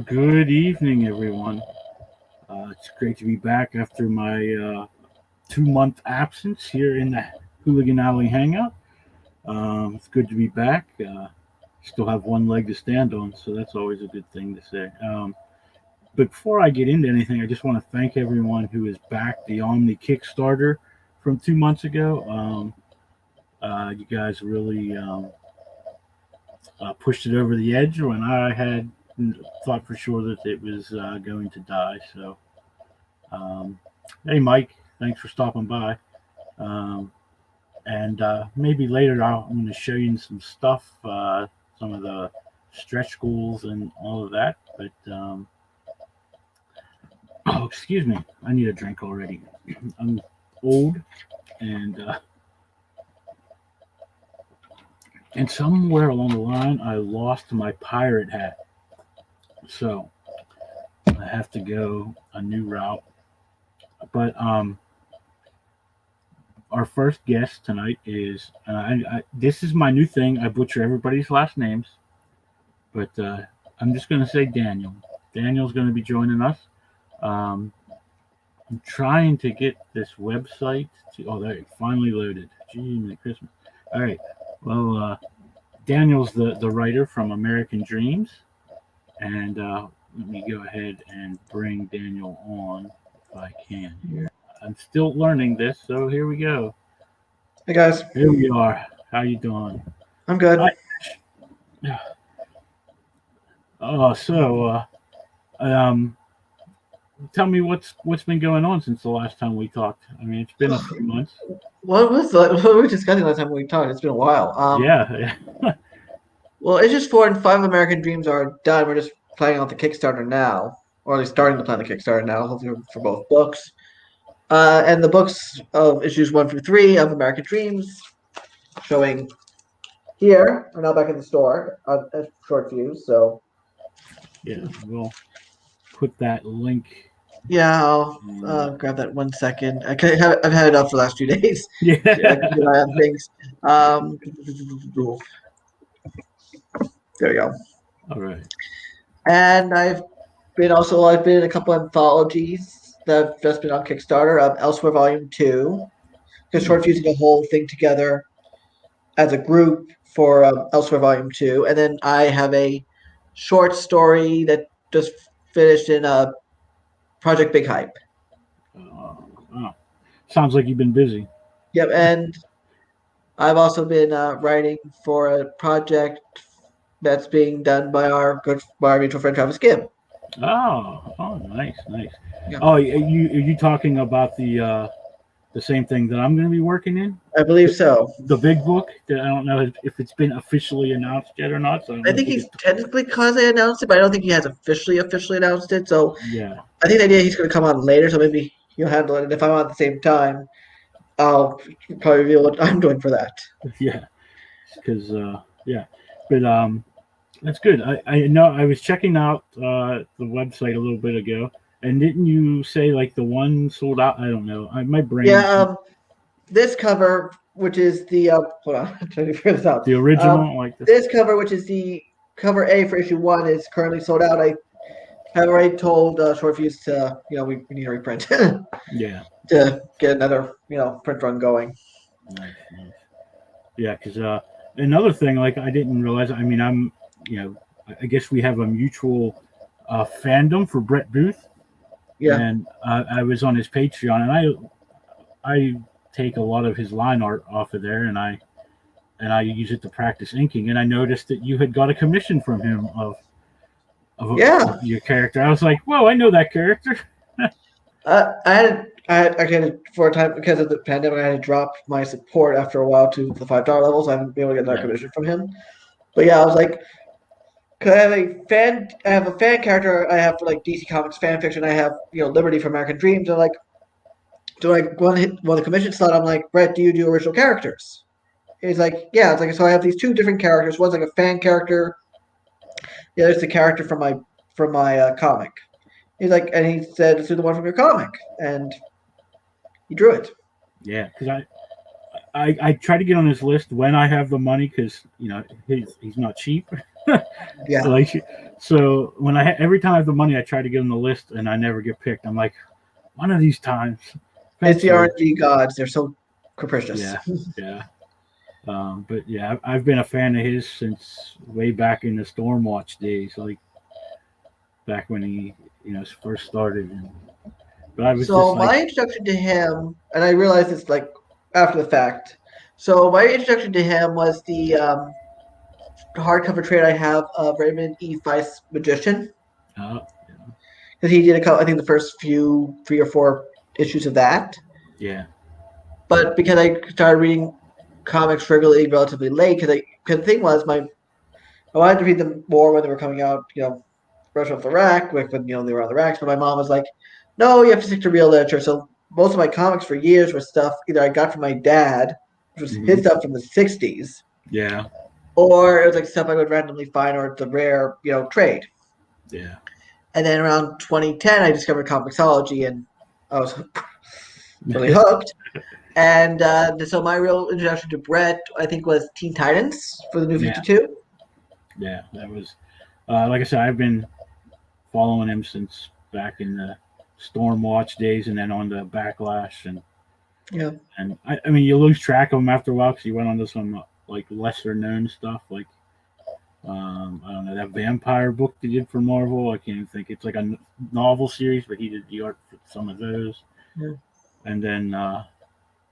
Good evening, everyone. It's great to be back after my 2 month absence here in the Hooligan Alley Hangout. It's good to be back. Still have one leg to stand on, so that's always a good thing to say. But before I get into anything, I just want to thank everyone who has backed the Omni Kickstarter from 2 months ago. You guys really pushed it over the edge when I had thought for sure that it was going to die. So, um, hey, Mike, thanks for stopping by. Um, and maybe later I'm going to show you some stuff, some of the stretch goals and all of that. But oh, excuse me, I need a drink already. I'm old, and and somewhere along the line I lost my pirate hat, so I have to go a new route. But our first guest tonight is this is my new thing. I butcher everybody's last names, but I'm just going to say Daniel. Daniel's going to be joining us. Um, I'm trying to get this website to. Oh, there it finally loaded. Gee, Merry Christmas. All right. Well, Daniel's the writer from American Dreams, and let me go ahead and bring Daniel on if I can here. I'm still learning this, so here we go. Hey guys, Here we are. How you doing? I'm good. Hi. Oh, um, tell me what's been going on since the last time we talked. I mean, it's been a few months. What were we discussing last time we talked? It's been a while. Yeah, Well, it's just 4 and 5 American Dreams are done. We're just planning out the Kickstarter now, or at least starting to plan the Kickstarter now, hopefully for both books. And the books of issues 1 through 3 of American Dreams, showing here, are now back in the store at short views. So yeah. We'll put that link. yeah, I'll grab that 1 second. I've had it up for the last few days. Yeah. I can keep an eye on things. There we go. All right. And I've been in a couple anthologies that have just been on Kickstarter. Elsewhere Volume 2, because short fusing the whole thing together as a group for Elsewhere Volume 2. And then I have a short story that just finished in Project Big Hype. Oh. Sounds like you've been busy. Yep, and I've also been writing for a project that's being done by our mutual friend Travis Gibb. Oh, nice. Yeah. Oh, are you talking about the same thing that I'm going to be working in? I believe so. The big book. That I don't know if it's been officially announced yet or not. So I think he's technically quasi announced it, but I don't think he has officially announced it. So yeah, I think the idea he's going to come on later, so maybe he'll handle it. And if I'm on at the same time, I'll probably reveal what I'm doing for that. yeah, because yeah, but that's good. I know I was checking out the website a little bit ago, and didn't you say like the one sold out? I don't know. My brain. Yeah. This cover, which is the hold on, I'm trying to figure this out. The original, like this cover, which is the cover A for issue 1, is currently sold out. I have already told Short Fuse to, we need a reprint. Yeah. To get another, print run going. Nice. Yeah, because another thing, like I didn't realize. I mean, I guess we have a mutual fandom for Brett Booth. Yeah. And I was on his Patreon, and I take a lot of his line art off of there, and I use it to practice inking. And I noticed that you had got a commission from him of your character. I was like, whoa, I know that character. I had for a time, because of the pandemic, I had to drop my support after a while to the $5 level, so I haven't been able to get another commission from him. But yeah, I was like, cause I have a fan character I have for like DC Comics fan fiction. I have Liberty from American Dreams. And like, do I want to hit the commission slot? I'm like, Brett, do you do original characters? He's like, yeah. It's like, so I have these 2 different characters. One's like a fan character. The other's the character from my comic. He's like, and he said, let's do the one from your comic, and he drew it. Yeah, because I try to get on his list when I have the money, because he's not cheap. Yeah. Like, so when every time I have the money, I try to get on the list, and I never get picked. I'm like, one of these times, It's the eventually. RNG gods. They're so capricious. Yeah, yeah. But yeah, I've been a fan of his since way back in the Stormwatch days, like back when he, first started. But I was just So like, my introduction to him, and I realized it's like after the fact. So my introduction to him was the hardcover trade I have of Raymond E. Feist Magician, uh, because he did a couple, I think the first few 3 or 4 issues of that. yeah, But because I started reading comics regularly relatively late, because the thing was I wanted to read them more when they were coming out, fresh off the rack, when they were on the racks. But my mom was like, "No, you have to stick to real literature." So most of my comics for years were stuff either I got from my dad, which was his hmm stuff from the '60s, yeah, or it was like stuff I would randomly find, or it's a rare, trade. yeah, And then around 2010, I discovered Comixology, and I was really hooked. And so my real introduction to Brett, I think, was Teen Titans for the New yeah, 52. yeah. That was, like I said, I've been following him since back in the Stormwatch days, and then on the Backlash, Yeah. and I mean, you lose track of him after a while because he went on to some like lesser known stuff, like I don't know, that vampire book they did for Marvel. I can't even think. It's like a novel series, but he did the art for some of those. Yeah. And then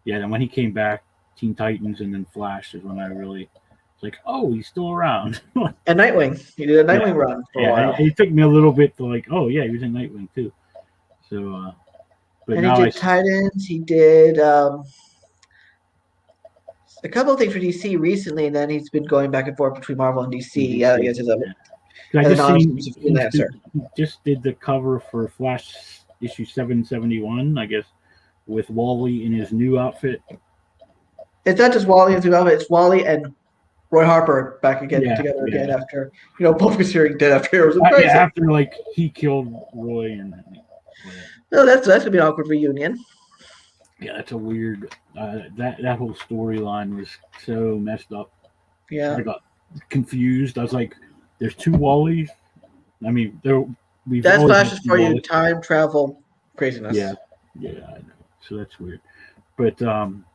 yeah, then when he came back, Teen Titans and then Flash is when I really was like, oh, he's still around. And Nightwing. He did a Yeah, Nightwing run for a yeah. while. It took me a little bit to like, oh yeah, he was in Nightwing too. So, but And he now did Titans. He did a couple of things for DC recently, and then he's been going back and forth between Marvel and DC. Yeah, I DC. guess Yeah. 'Cause I as a just seen non-exclusive freelancer. he just did the cover for Flash issue 771, I guess, with Wally in his new outfit. It's not just Wally and Zubaba, it's Wally and Roy Harper back again Yeah, together again yeah. after both considering dead after Heroes of Yeah, Crisis. after like he killed Roy and No, that's gonna be an awkward reunion. yeah, that's a weird. That whole storyline was so messed up. Yeah. I got confused. I was like, "There's two Wallies." I mean, we've That's always had flashes two for you, Wallies. time travel craziness. Yeah, yeah, I know. So that's weird. But I'm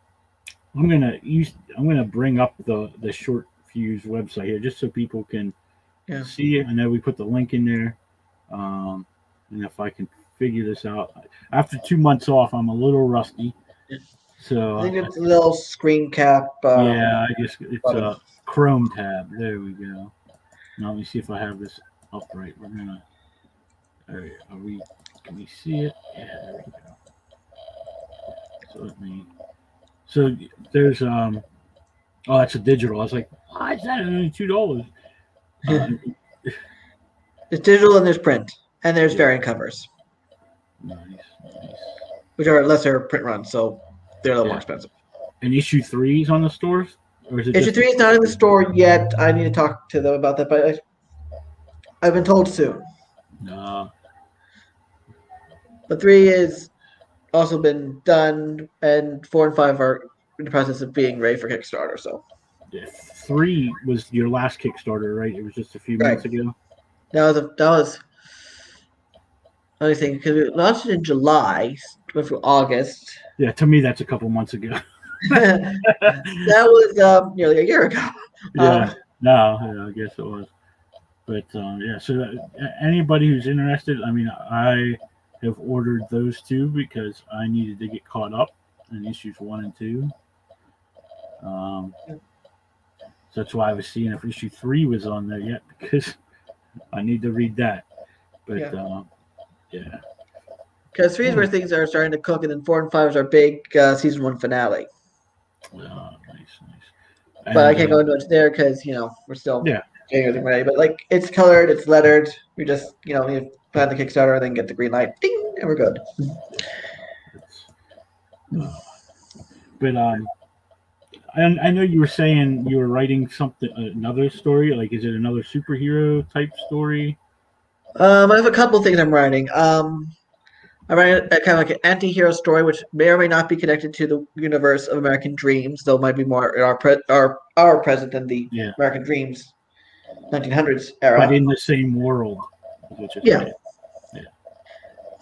gonna bring up the short fuse website here just so people can Yeah. see it. I know we put the link in there. Um, and if I can figure this out, after 2 months off, I'm a little rusty. So I think it's a little screen cap. yeah, I guess it's button. a Chrome tab. There we go. Now let me see if I have this up right. We're gonna. Are we? Can we see it? Yeah, there we go. So let me. So there's Oh, that's a digital. I was like, why is that only $2? Uh, There's digital and there's print, and there's yeah, variant covers, nice, nice. which are lesser print runs, so they're a little more Yeah. expensive. And issue 3 is on the stores, or is it Issue just? 3 is not in the store yet. I need to talk to them about that, but I've been told soon. Uh, But 3 is also been done, and 4 and 5 are in the process of being ready for Kickstarter. So yeah, 3 was your last Kickstarter, right? It was just a few right, months ago. that was let me think, because we launched it in July, went through August. Yeah, to me that's a couple months ago. That was nearly a year ago. Yeah, no, yeah, I guess it was. But yeah, so anybody who's interested, I mean, I have ordered those two because I needed to get caught up in issues 1 and 2. So that's why I was seeing if issue 3 was on there yet because I need to read that. But Yeah. yeah. Because 3 is where things are starting to cook, and then 4 and 5 is our big season 1 finale. Nice, nice. But I can't go into it there because we're still Yeah, getting everything ready. But like, it's colored, it's lettered. We just need to plan the Kickstarter and then get the green light, ding, and we're good. but I know you were saying you were writing something, another story. Like, is it another superhero type story? I have a couple things I'm writing. I'm writing a kind of like an anti-hero story, which may or may not be connected to the universe of American Dreams, though it might be more our present than the Yeah, American Dreams 1900s but era. in the same world, which is Yeah.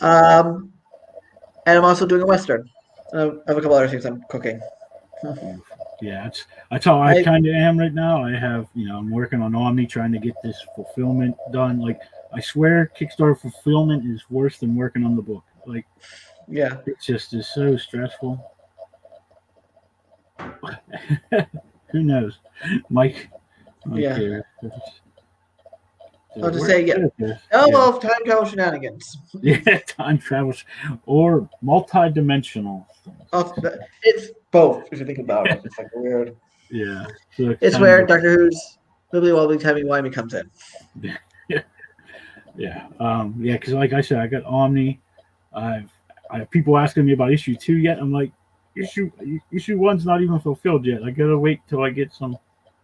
And I'm also doing a western. I have a couple other things I'm cooking. beautiful. Yeah, that's how I I kind of am right now. I have, I'm working on Omni, trying to get this fulfillment done. Like, I swear, Kickstarter fulfillment is worse than working on the book. Like, yeah. it just is so stressful. Who knows, Mike? Mike Yeah. here. I'll just Where say yeah. is this? Oh Yeah, well, time travel shenanigans. yeah, time travels or multi-dimensional things. It's both if you think about it. It's like weird. Yeah, so it's It's kind where of Doctor Who's wibbly wobbly timey wimey comes in. yeah, yeah. Because like I said, I got Omni. I've I have people asking me about issue 2 yet. I'm like, issue one's not even fulfilled yet. I gotta wait till I get some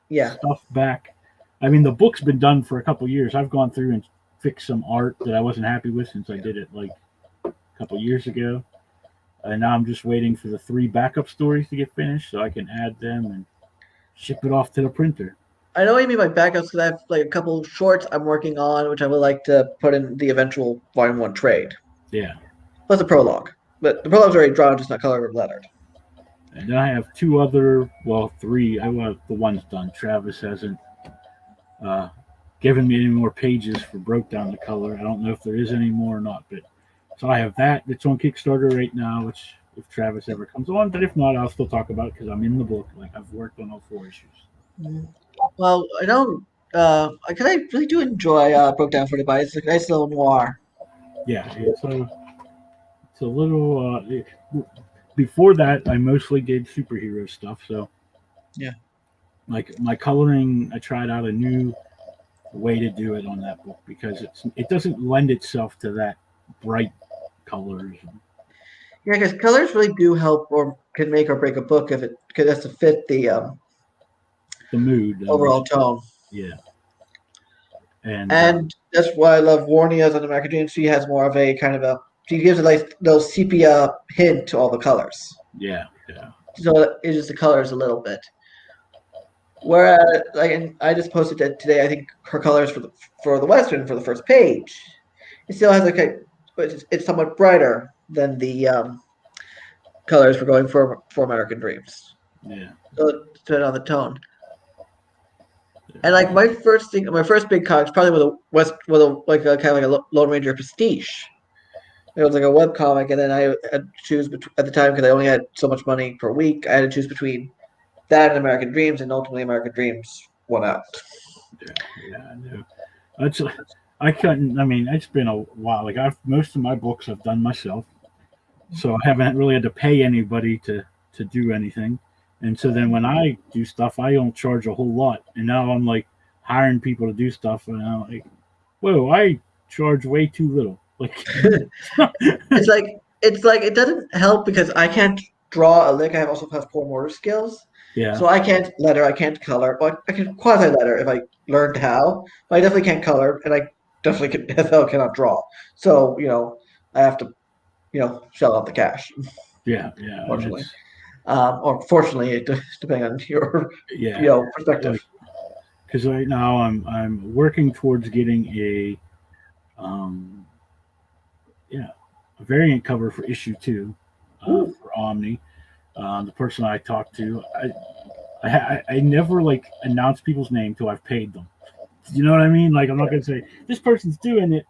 Yeah. stuff back. I mean, the book's been done for a couple years. I've gone through and fixed some art that I wasn't happy with since I did it like a couple years ago. And now I'm just waiting for the 3 backup stories to get finished so I can add them and ship it off to the printer. I know what you mean by backups because I have like a couple shorts I'm working on, which I would like to put in the eventual Volume 1 trade. Yeah. Plus a prologue. But the prologue's already drawn, just not colored or lettered. And then I have 2 other, well, 3. I want the one's done. Travis hasn't uh, given me any more pages for Broke Down the Color. I don't know if there is any more or not, but so I have that. It's on Kickstarter right now, which if Travis ever comes on, but if not, I'll still talk about it because I'm in the book. Like I've worked on all 4 issues. Well, I don't. Because I really do enjoy Broke Down 45. It's like a nice little noir. Yeah, it's a little. Before that, I mostly did superhero stuff. So Yeah. like my coloring, I tried out a new way to do it on that book because it doesn't lend itself to that bright colors. Yeah, because colors really do help or can make or break a book if it has to fit the The mood, overall tone. yeah, and And that's why I love Warnia's on American Dream. She has more of a kind of a she gives a like little sepia hint to all the colors. yeah, yeah, So it just the colors a little bit. Whereas like and I just posted that today, I think her colors for the Western for the first page. It still has like a but it's somewhat brighter than the colors for going for American Dreams. yeah. So it's depending on the tone. And like my first big comic is probably with a like a kind of like a Lone Ranger pastiche. It was like a web comic, and then I had to choose at the time because I only had so much money per week. I had to choose between that and American Dreams, and ultimately American Dreams won out. Yeah, I know. That's I couldn't. I mean, it's been a while. Like I've most of my books I've done myself, so I haven't really had to pay anybody to do anything. And so then when I do stuff, I don't charge a whole lot. And now I'm like hiring people to do stuff, and I'm like, whoa, I charge way too little. Like, It's like it doesn't help because I can't draw a lick. I also have poor motor skills, yeah, so I can't letter. I can't color. But I can quasi letter if I learned how. But I definitely can't color, and I definitely as hell cannot draw. So I have to shell out the cash. yeah. And Fortunately, or fortunately, it depending on your yeah, perspective. like because right now I'm working towards getting um yeah a variant cover for issue 2 Ooh. for Omni. The person I talked to, I never like announce people's name till I've paid them. You know what I mean? Like I'm not gonna say this person's doing it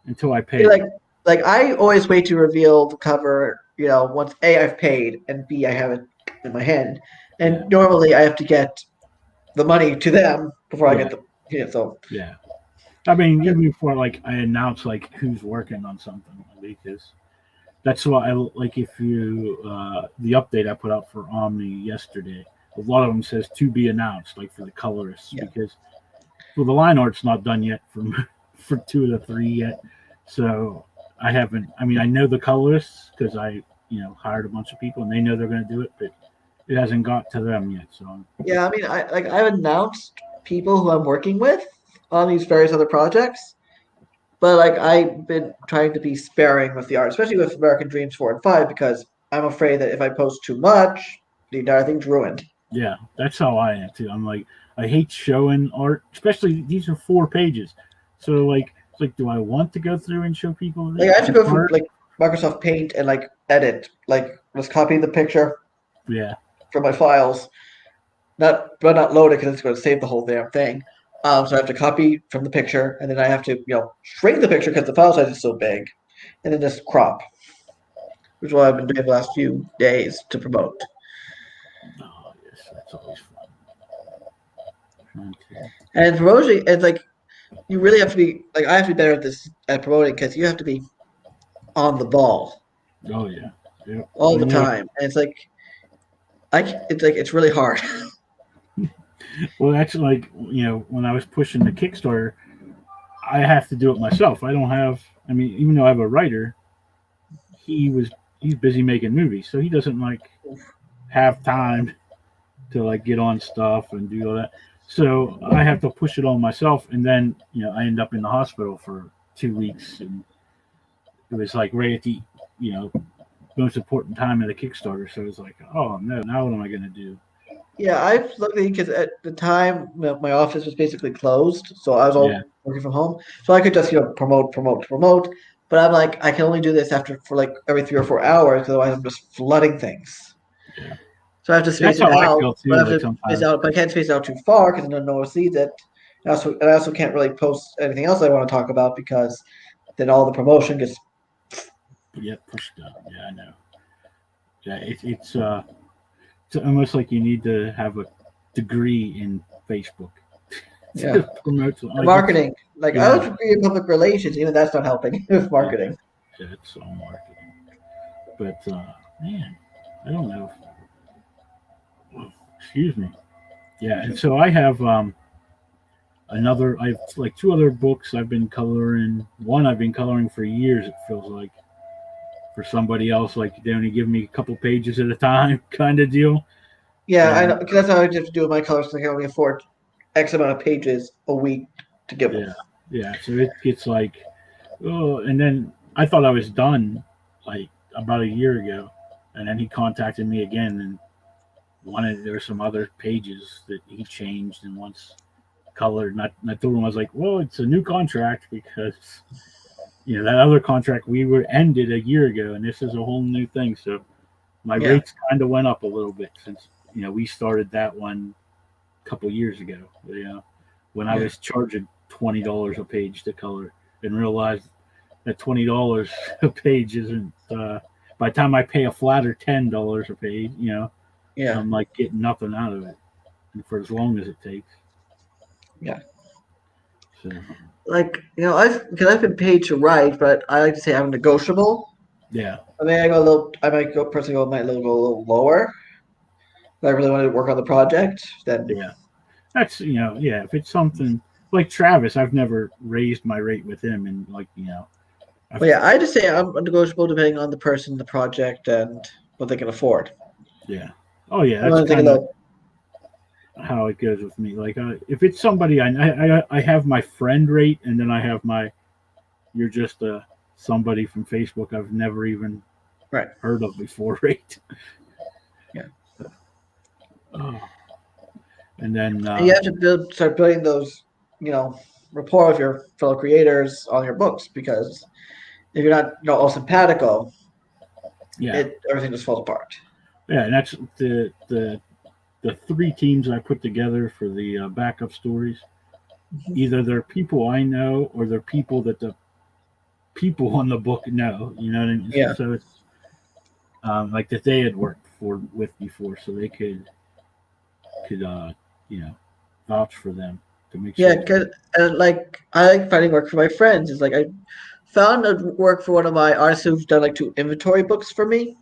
until I pay Yeah, them. like I always wait to reveal the cover, once A I've paid and B I have it in my hand. Yeah, And normally I have to get the money to them before I yeah, get the so yeah. I mean, even before like I announce like who's working on something because that's why I like if you the update I put out for Omni yesterday. A lot of them says to be announced, like for the colorists, yeah. because well the line art's not done yet from for 2 of the 3 yet. So I haven't. I mean, I know the colorists because I hired a bunch of people and they know they're going to do it, but it hasn't got to them yet. So Yeah, I mean I've announced people who I'm working with on these various other projects. But like I've been trying to be sparing with the art, especially with American Dreams 4 and 5, because I'm afraid that if I post too much, the entire thing's ruined. yeah, that's how I am too. I'm like I hate showing art, especially these are 4 pages. So like, it's like, do I want to go through and show people Like I have to this go through art? like Microsoft Paint and like edit, like just copy the picture Yeah, from my files, not load it because it's going to save the whole damn thing. So I have to copy from the picture, and then I have to shrink the picture because the file size is so big, and then just crop, which is what I've been doing the last few days to promote. oh yes, that's always fun. Okay. And promoting, it's like you really have to be like I have to be better at this at promoting because you have to be on the ball Oh yeah, yeah. all the When you time, and it's like it's really hard. well, that's like when I was pushing the Kickstarter, I have to do it myself. I don't have. I mean, even though I have a writer, he was he's busy making movies, so he doesn't like have time to like get on stuff and do all that. So I have to push it on myself, and then I end up in the hospital for 2 weeks, and it was like right at the you know most important time of the Kickstarter. So it's like, oh no, now what am I going to do? Yeah, I've luckily because at the time my office was basically closed, so I was Yeah, all working from home, so I could just promote. But I'm like, I can only do this after for like every 3 or 4 hours, otherwise I'm just flooding things. yeah. So I have to space That's it how I out, feel but I too. have Like to space sometimes, out, but I can't space it out too far because then no one sees it. And I also can't really post anything else I want to talk about because then all the promotion gets. yeah, pushed up. Yeah, I know. Yeah, it's almost like you need to have a degree in Facebook to Yeah. promote something. And Like it's marketing. Like I yeah, was agree in public relations, even that's not helping with yeah, marketing. yeah, it's all marketing. But man, I don't know. Excuse me. Yeah, and so I have I have like 2 other books I've been coloring. One I've been coloring for years. It feels like for somebody else, like they only give me a couple pages at a time, kind of deal. Yeah, I And know, because that's how I have to do with my colors. Like I can only afford X amount of pages a week to give them. yeah, yeah. So it gets like, oh, and then I thought I was done like about a year ago, and then he contacted me again and wanted there were some other pages that he changed and wants colored. And I told him I was like, well, it's a new contract because that other contract we were ended a year ago, and this is a whole new thing. So my Yeah, rates kind of went up a little bit since we started that one a couple years ago. When I yeah, was charging $20 a page to color, and realized that $20 a page isn't. By the time I pay a flatter $10 a page, yeah, I'm like getting nothing out of it, and for as long as it takes. yeah. So Like I've been paid to write, but I like to say I'm negotiable. yeah, I mean, I might go personally go a little lower. If I really want to work on the project, then yeah. That's yeah. If it's something like Travis, I've never raised my rate with him, and like I've but yeah, I just say I'm negotiable depending on the person, the project, and what they can afford. yeah. Oh yeah, I'm that's not thinking kind of that. how it goes with me. Like if it's somebody I have my friend rate, and then I have my you're just somebody from Facebook I've never even Right. heard of before rate. Yeah. Oh. And then And you have to start building those, you know, rapport with your fellow creators on your books because if you're not, all simpatico, yeah, everything just falls apart. yeah, and that's the 3 teams I put together for the backup stories. Either they're people I know or they're people that the people on the book know. You know what I mean? Yeah. So it's like that they had worked with before, so they could vouch for them to make sure Yeah, it's cause good. like I like finding work for my friends. It's like I found a work for one of my artists who's done like 2 inventory books for me.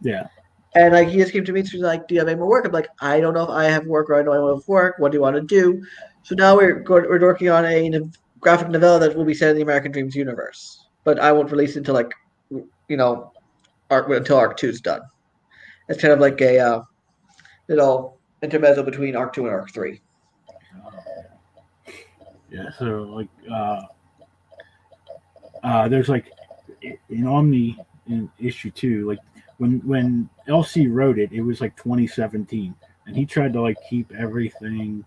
Yeah, And like he just came to me, she's like, "Do you have any more work?" I'm like, "I don't know if I have work or I know I want to work. What do you want to do?" So now we're working on a graphic novella that will be set in the American Dreams universe, but I won't release it until like you know until Arc Two's done. It's kind of like a little intermezzo between Arc Two and Arc Three. yeah. So like there's like in Omni in issue 2, like when LC wrote it, it was like 2017, and he tried to like keep everything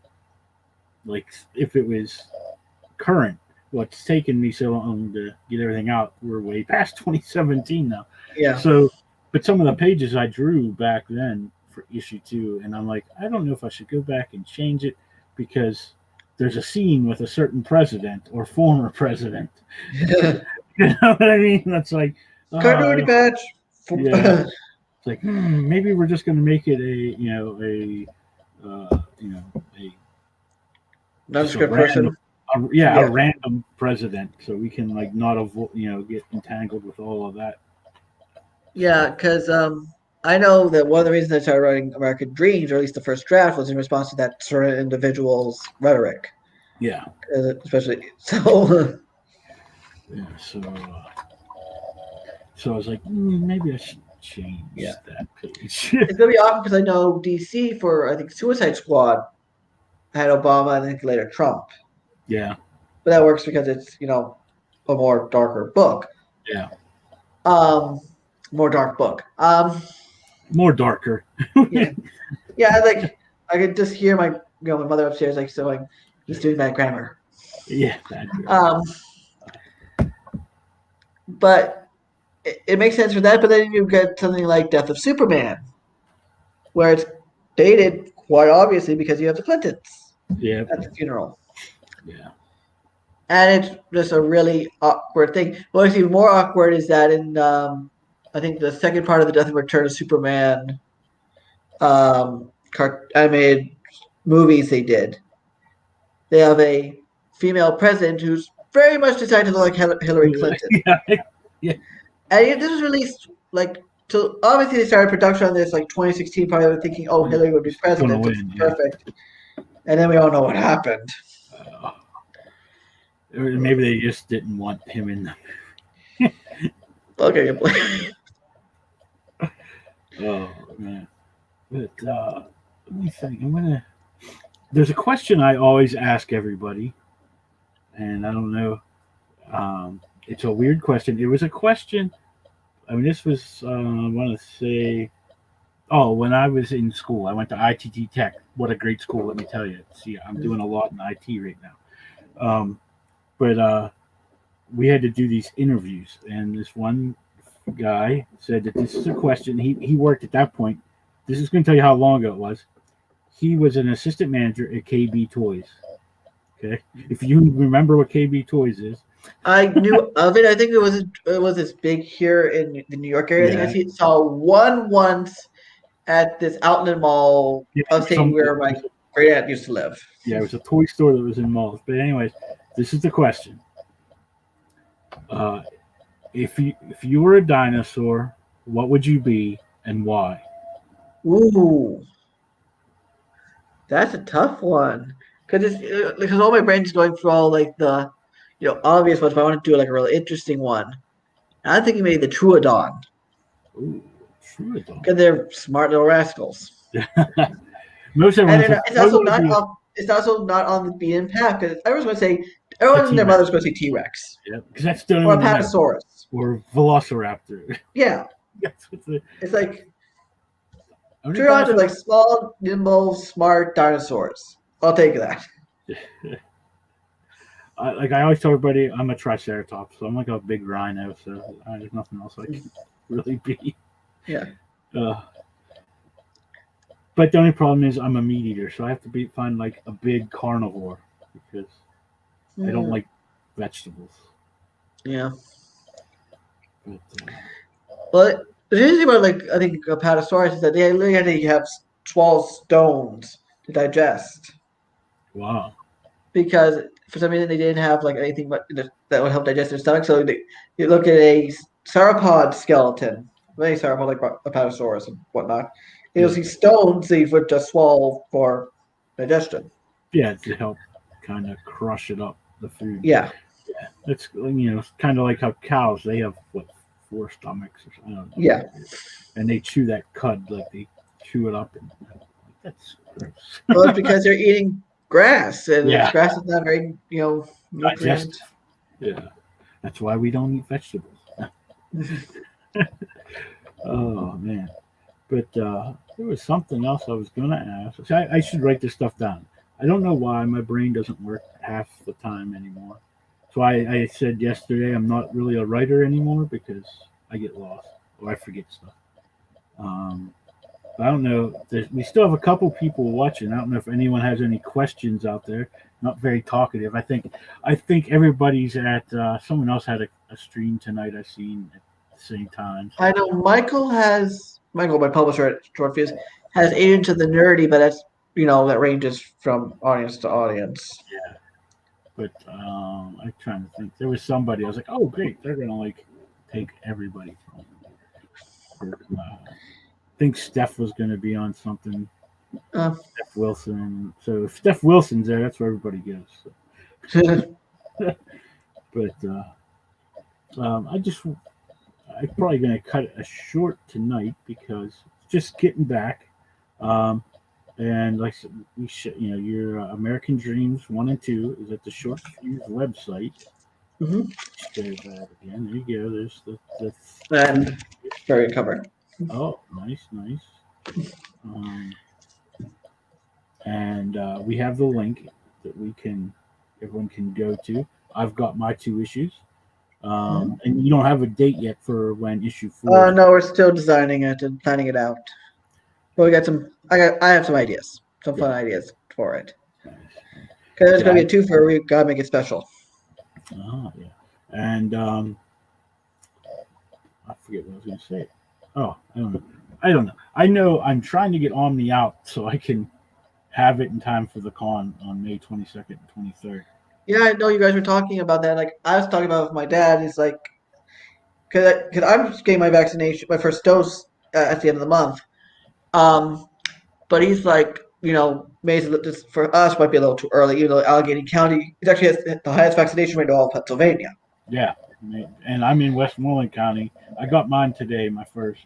like if it was current. Well, it's taken me so long to get everything out. We're way past 2017 now. Yeah. So, but some of the pages I drew back then for issue 2, and I'm like, I don't know if I should go back and change it because there's a scene with a certain president or former president. You know what I mean? That's like, Continuity patch. yeah. It's like maybe we're just going to make it a Nondescript person. a random president, so we can like not get entangled with all of that. Yeah, because I know that one of the reasons I started writing American Dreams, or at least the first draft, was in response to that certain individual's rhetoric. Yeah. Especially so. Yeah. So I was like, maybe I should change that page. It's gonna be awkward because I know DC for I think Suicide Squad had Obama and I think later Trump. Yeah. But that works because it's a more darker book. Yeah. More dark book. More darker. Yeah. Yeah. Like I could just hear my my mother upstairs like so like he's doing bad grammar. Yeah. Bad grammar. But it makes sense for that. But then you get something like Death of Superman, where it's dated quite obviously because you have the Clintons. Yeah. At the funeral. Yeah. And it's just a really awkward thing. What's even more awkward is that in I think the second part of the Death and Return of Superman animated movies they did, they have a female president who's very much decided to look like Hillary Clinton. Yeah. And this was released so obviously they started production on this 2016, probably thinking, oh, Hillary would be president, perfect. And then we all know what happened. Or maybe they just didn't want him in them. Okay. Oh man. But let me think. There's a question I always ask everybody, and I don't know. It's a weird question. It was a question. I mean, this was I want to say. Oh, when I was in school, I went to ITT Tech. What a great school, let me tell you. See, I'm doing a lot in IT right now. But we had to do these interviews, and this one guy said that this is a question. He worked at that point. This is going to tell you how long ago it was. He was an assistant manager at KB Toys. Okay, if you remember what KB Toys is. I knew of it. I think it was this big here in the New York area. I think I saw one once at this outlet mall upstate where my great aunt used to live. Yeah, it was a toy store that was in malls. But anyways, this is the question. If you were a dinosaur, what would you be and why? Ooh, that's a tough one because all my brain's going through all the obvious ones. But I want to do a really interesting one. I'm thinking maybe the Troodon. Ooh, Troodon. Because they're smart little rascals. Most everyone. It's also not on the beaten path because everyone's going to say everyone and their mother's going to say T-Rex. Yeah, because that's still or a Apatosaurus or Velociraptor. Yeah, that's what's the. It's like Troodons are small, nimble, smart dinosaurs. I'll take that. I always tell everybody, I'm a Triceratops, so I'm like a big rhino. So there's nothing else I can really be. Yeah. But the only problem is I'm a meat eater, so I have to find a big carnivore because I don't like vegetables. Yeah. But, the interesting about I think Apatosaurus is that they literally had to have swallow stones to digest. Wow. Because for some reason they didn't have anything that would help digest their stomach. So you look at a sauropod skeleton, many sauropod like Apatosaurus and whatnot. You'll see stones they would just swallow for digestion. Yeah, to help kind of crush it up, the food. Yeah. Yeah. It's kind of like how cows, they have 4 stomachs or something. Yeah. And they chew that cud, they chew it up, and that's gross. Well, it's because they're eating grass, and grass is not very, nutrient. Yeah, that's why we don't eat vegetables. Oh man, But there was something else I was gonna ask. So I should write this stuff down. I don't know why my brain doesn't work half the time anymore. So I said yesterday I'm not really a writer anymore because I get lost or I forget stuff. Um, I don't know. We still have a couple people watching. I don't know if anyone has any questions out there. Not very talkative. I think everybody's at. Someone else had a stream tonight. I seen at the same time. So I know Michael, my publisher at Short Fuse, has Agents of the Nerdy, but that's that ranges from audience to audience. yeah. But I'm trying to think. There was somebody. I was like, oh great, they're gonna like take everybody from. I think Steph was gonna be on something. Uh, Steph Wilson. So if Steph Wilson's there, that's where everybody goes. So. But I'm probably going to cut it short tonight because just getting back. And like I said, your American Dreams 1 and 2 is at the Short Fuse website. mhm. There's that again. There you go. There's the And very covered. oh, nice. And we have the link that everyone can go to. I've got my 2 issues. And you don't have a date yet for when issue 4. No, we're still designing it and planning it out. But we got some. I have some ideas, some fun ideas for it. Because it's gonna be a twofer. We gotta make it special. Oh yeah, and I forget what I was going to say. Oh, I don't know. I know I'm trying to get Omni out so I can have it in time for the con on May 22nd and 23rd. Yeah, I know you guys were talking about that. Like I was talking about with my dad. He's like, because I'm just getting my vaccination, my first dose at the end of the month. But he's like, May's this for us might be a little too early. Even though Allegheny County it actually has the highest vaccination rate of all of Pennsylvania. Yeah, and I'm in Westmoreland County. I got mine today, my first,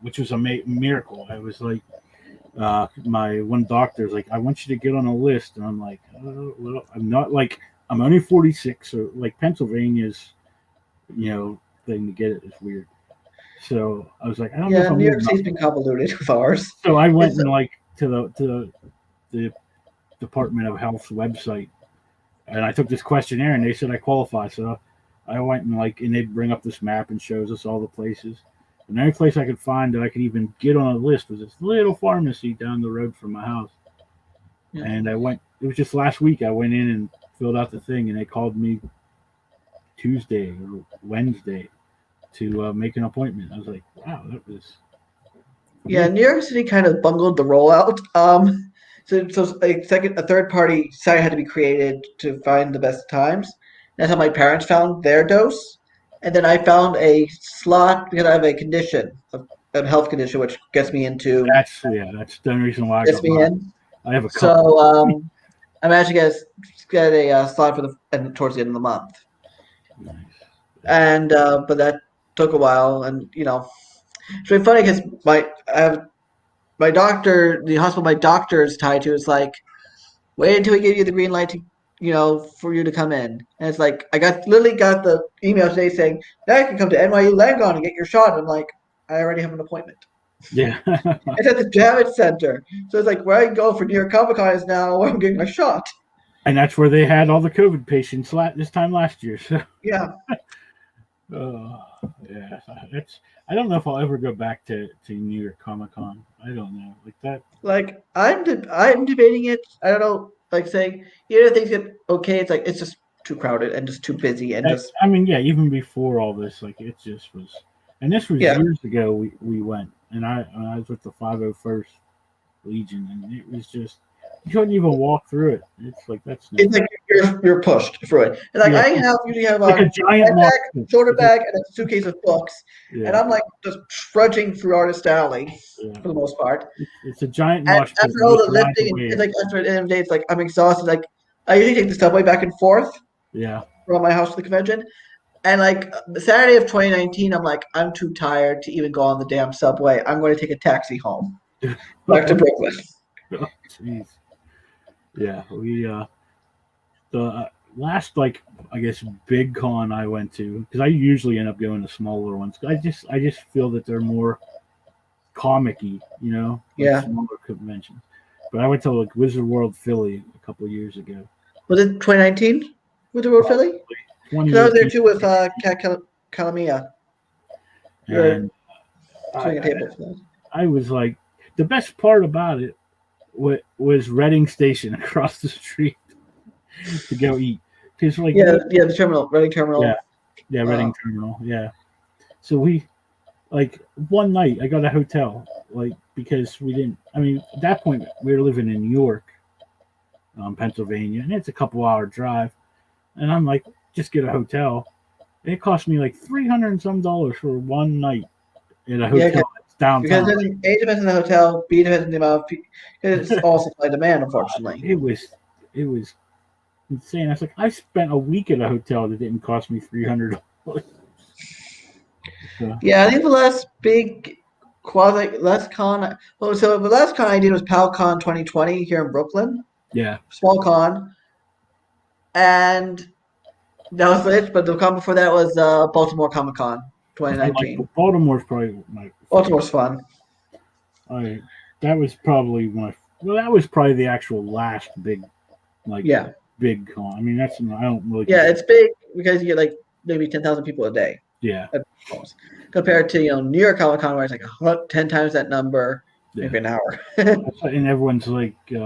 which was a miracle. I was like, my one doctor's like, I want you to get on a list, and I'm like, oh, well, I'm not like I'm only 46, so like Pennsylvania's, thing to get it is weird. So I was like, I don't know if I'm New York old State's enough. been convoluted with ours. So I went It's and like to the Department of Health's website, and I took this questionnaire, and they said I qualify. So I went and they bring up this map and shows us all the places. And the only place I could find that I could even get on a list was this little pharmacy down the road from my house. Yeah. And I went. It was just last week. I went in and filled out the thing, and they called me Tuesday or Wednesday to make an appointment. I was like, wow, that was. Yeah, New York City kind of bungled the rollout. So a third party site had to be created to find the best times. That's how my parents found their dose, and then I found a slot because I have a condition, a health condition, which gets me That's the only reason why I got mine. in. I have a couple. So I managed to get a slot towards the end of the month, Nice. and but that took a while, and it's really funny because my doctor, the hospital my doctor is tied to, is like, wait until we give you the green light for you to come in. And it's like, literally got the email today saying, now you can come to NYU Langone and get your shot. And I'm like, I already have an appointment. Yeah. It's at the Javits Center. So it's like, where I go for New York Comic Con is now where I'm getting my shot. And that's where they had all the COVID patients this time last year. So. Yeah. Yeah. I don't know if I'll ever go back to New York Comic Con. I don't know. Like that. Like, I'm debating it. I don't know. Like saying, things get okay. It's like, it's just too crowded and just too busy and just. I mean, yeah. Even before all this, like it just was. And this was years ago. We went, and I was with the 501st Legion, and it was just you couldn't even walk through it. It's like that's. It's like you're pushed through it. And like I usually have like a giant backpack, shoulder bag, and a suitcase of books, and I'm like just trudging through Artist Alley for the most part. It's a giant and mosh. After all the lifting, it's like after the end of the day, it's like I'm exhausted. Like I usually take the subway back and forth. Yeah. From my house to the convention. And like the Saturday of 2019, I'm like, I'm too tired to even go on the damn subway. I'm going to take a taxi home back to Brooklyn. Oh, jeez. Yeah, we the last I guess big con I went to, because I usually end up going to smaller ones. I just feel that they're more comic-y, you know, like Yeah. smaller conventions. But I went to like Wizard World Philly a couple of years ago. Was it 2019 with the World Philly? Because I was there 2018, too with Kat Calamia. We were and swinging a I, table for that. I was like, the best part about it was Reading Station across the street to go eat. Because like Yeah, the terminal, Reading yeah, Terminal. yeah, Reading Terminal, yeah. So we like one night I got a hotel, like because we didn't. I mean, at that point we were living in New York, Pennsylvania, and it's a couple-hour drive. And I'm like, just get a hotel. It cost me like $300 and some for one night in a Yeah, hotel that's because downtown. A depends on the hotel, B depends on the amount of people. Because it's all supply demand, unfortunately. It was insane. I was like, I spent a week at a hotel that didn't cost me $300. So, Yeah, I think the last big last con. Well, so the last con I did was PalCon 2020 here in Brooklyn, yeah, small con, and that was it. But the con before that was Baltimore Comic Con I like 2019. Baltimore's probably my favorite. Baltimore's fun. I that was probably my well, that was probably the actual last big like Yeah, big con. I mean, that's I don't really yeah, consider, it's big because you get like maybe 10,000 people a day yeah, at most, compared to New York Comic Con where it's like 10 times that number, yeah. maybe an hour. And everyone's like, "Did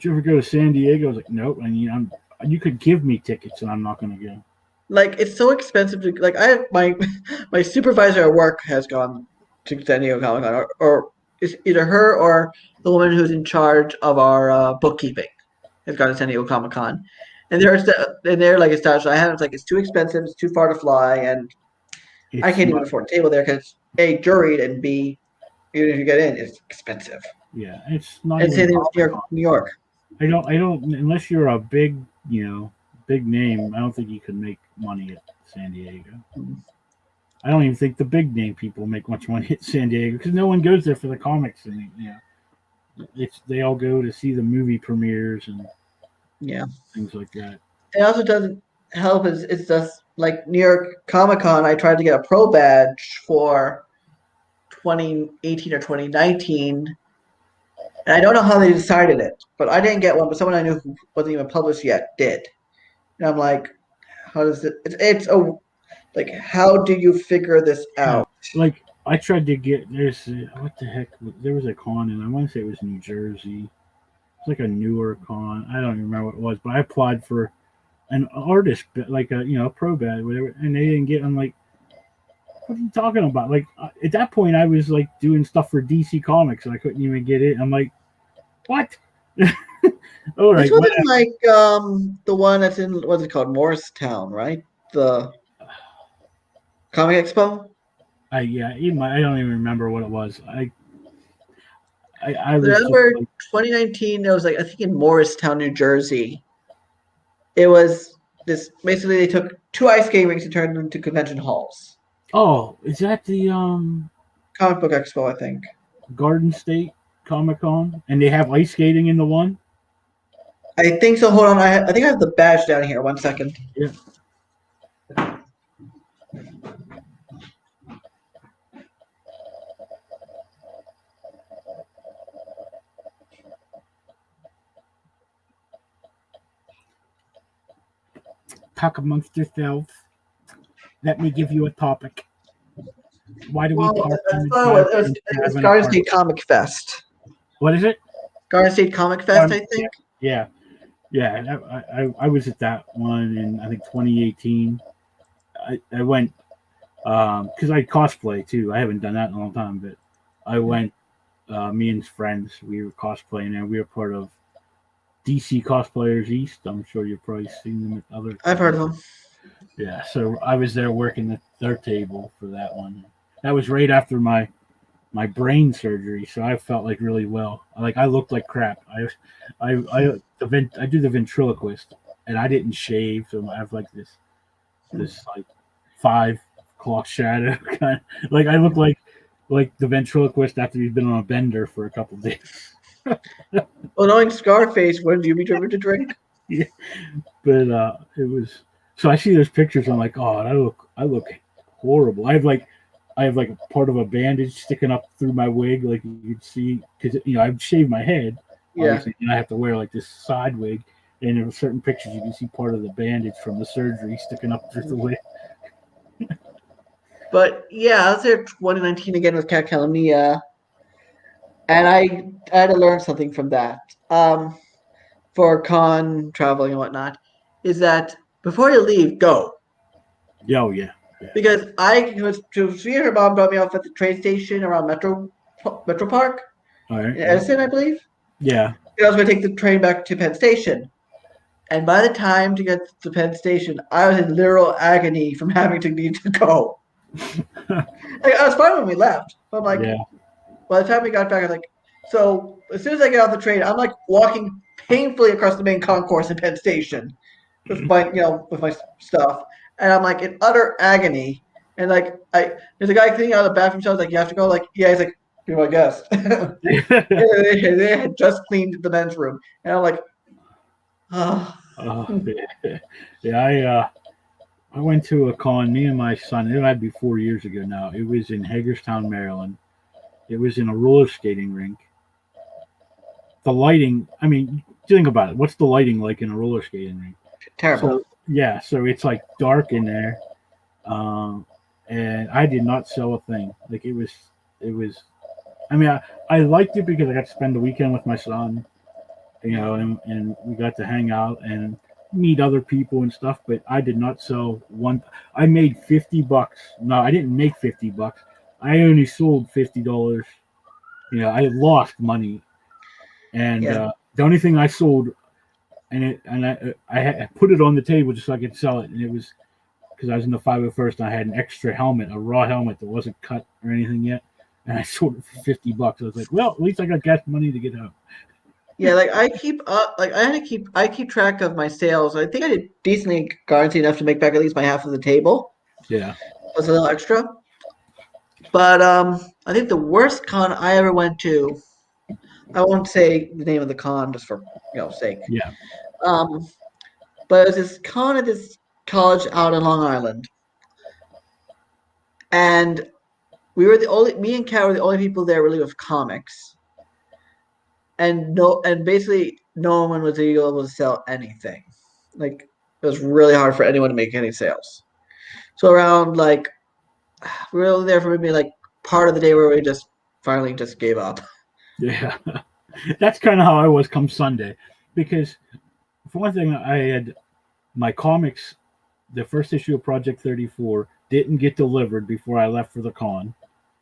you ever go to San Diego?" I was like, "Nope." I mean, you could give me tickets, and I'm not going to go. Like it's so expensive to like. I have my supervisor at work has gone to San Diego Comic Con, or it's either her or the woman who's in charge of our bookkeeping has gone to San Diego Comic Con, and they're like established. I haven't. It's like it's too expensive. It's too far to fly, and I It's can't even not, afford a table there because A, juried, and B, even if you get in, it's expensive. yeah, it's not And even same thing with New Comic York. Con. New York. I don't, unless you're a big, big name. I don't think you can make money at San Diego. I don't even think the big name people make much money at San Diego because no one goes there for the comics, and they all go to see the movie premieres and Yeah. things like that. It also doesn't help. It's just like New York Comic Con. I tried to get a pro badge for 2018 or 2019, and I don't know how they decided it, but I didn't get one. But someone I knew who wasn't even published yet did, and I'm like, how does it? It's a like, how do you figure this Yeah, out? like I tried to get what the heck? There was a con, and I want to say it was New Jersey. It's like a newer con. I don't even remember what it was, but I applied for an artist, like a pro badge, whatever, and they didn't get. I'm like, what are you talking about? Like at that point, I was like doing stuff for DC Comics, and I couldn't even get it. I'm like, what? All This right, wasn't whatever. like the one that's in what's it called, Morristown, right? The Comic Expo. Yeah, even I don't even remember what it was. I was just Remember like, 2019? It was like I think in Morristown, New Jersey. It was this basically they took two ice skating rinks and turned them into convention halls. oh, is that the Comic Book Expo, I think. Garden State Comic Con, and they have ice skating in the one? I think so. Hold on, I think I have the badge down here. 1 second. Yeah. Talk amongst yourselves. Let me give you a topic. Why do we Well, talk that's in the not what chat it was. and It was having a Garden party? State Comic Fest. What is it? Garden State Comic Fest, I think. Yeah. I was at that one in I think 2018. I went because I cosplay too. I haven't done that in a long time, but I went. Me and friends, we were cosplaying there. We were part of DC Cosplayers East. I'm sure you've probably seen them at other. I've heard of them. Yeah, so I was there working at their table for that one. That was right after my brain surgery, so I felt like really well. Like I looked like crap. I do the ventriloquist, and I didn't shave, so I have like this like 5 o'clock shadow kind. Like I look like the ventriloquist after he's been on a bender for a couple of days. Well, knowing Scarface, when do you be driven to drink? Yeah, but it was. So I see those pictures. I'm like, oh, I look horrible. I have like I have like a part of a bandage sticking up through my wig, like you could see, because I've shaved my head, Yeah. obviously, and I have to wear like this side wig. And in certain pictures, you can see part of the bandage from the surgery sticking up through the wig. But yeah, I was there 2019 again with Cat Calamia, and I had to learn something from that. For con traveling and whatnot, is that before you leave, go. Yeah, oh yeah, Because I was to see her mom dropped me off at the train station around Metro Park all right, in Edison, I believe. yeah. I was going to take the train back to Penn Station. And by the time to get to Penn Station, I was in literal agony from having to need to go. Like, I was fine when we left. But I'm like, Yeah. by the time we got back, I was like, so as soon as I get off the train, I'm like walking painfully across the main concourse in Penn Station with my stuff, and I'm like in utter agony. And like, there's a guy cleaning out the bathroom. So I was like, you have to go. Like, yeah, he's like, be my guest. They had just cleaned the men's room, and I'm like, Yeah. Yeah, I went to a con. Me and my son. It might be 4 years ago now. It was in Hagerstown, Maryland. It was in a roller skating rink. The lighting. I mean, think about it. What's the lighting like in a roller skating rink? terrible. So yeah, so it's like dark in there, and I did not sell a thing. Like it was. I mean, I liked it because I got to spend the weekend with my son, and we got to hang out and meet other people and stuff. But I did not sell one. I made $50. No, I didn't make $50. I only sold $50. I lost money, and Yeah. the only thing I sold, I put it on the table just so I could sell it, and it was because I was in the 501st and I had an extra helmet, a raw helmet that wasn't cut or anything yet, and I sold it for $50. I was like, well, at least I got gas money to get home. Yeah, like I keep up, like I keep track of my sales. I think I did decently guaranteed enough to make back at least my half of the table. Yeah. Plus a little extra. But I think the worst con I ever went to, I won't say the name of the con just for sake. Yeah. Um, but it was this con at this college out in Long Island, and me and Kat were the only people there really with comics, and basically no one was able to sell anything. Like it was really hard for anyone to make any sales. So around like we were only there for maybe like part of the day where we just finally just gave up. Yeah. That's kind of how I was come Sunday, because for one thing, I had my comics. The first issue of Project 34 didn't get delivered before I left for the con.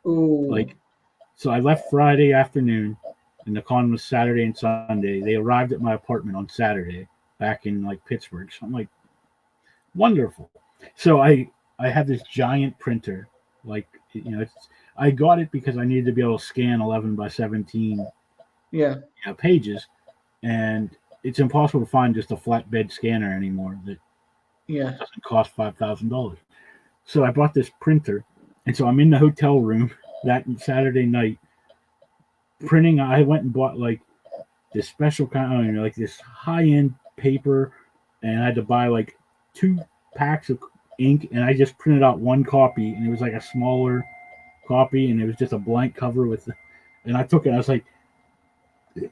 Ooh. So I left Friday afternoon, and the con was Saturday and Sunday. They arrived at my apartment on Saturday, back in like Pittsburgh. So I'm like, wonderful. So I have this giant printer, like I got it because I needed to be able to scan 11 by 17 Yeah. pages, and it's impossible to find just a flatbed scanner anymore that Yeah. doesn't cost $5,000. So I bought this printer, and so I'm in the hotel room that Saturday night printing. I went and bought like this special kind of, like this high-end paper, and I had to buy like 2 packs of ink, and I just printed out one copy, and it was like a smaller copy, and it was just a blank cover and I took it. I was like,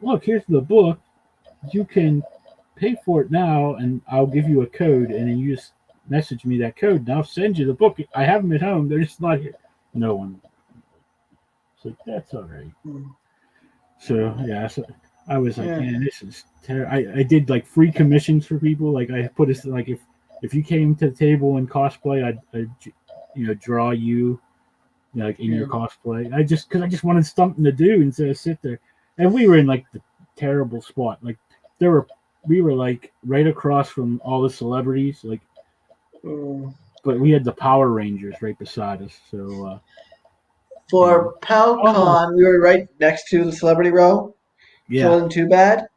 look, here's the book. You can pay for it now, and I'll give you a code, and then you just message me that code, and I'll send you the book. I have them at home. They're just not here. No one. It's like, that's all right. So, yeah, so I was like, man, this is terrible. I did like free commissions for people. Like I put it like if you came to the table in cosplay, I'd draw you, like in your cosplay. Because I just wanted something to do instead of sit there. And we were in like the terrible spot. Like we were like right across from all the celebrities. Like, but we had the Power Rangers right beside us. So for PalCon, we were right next to the celebrity row. So it wasn't too bad.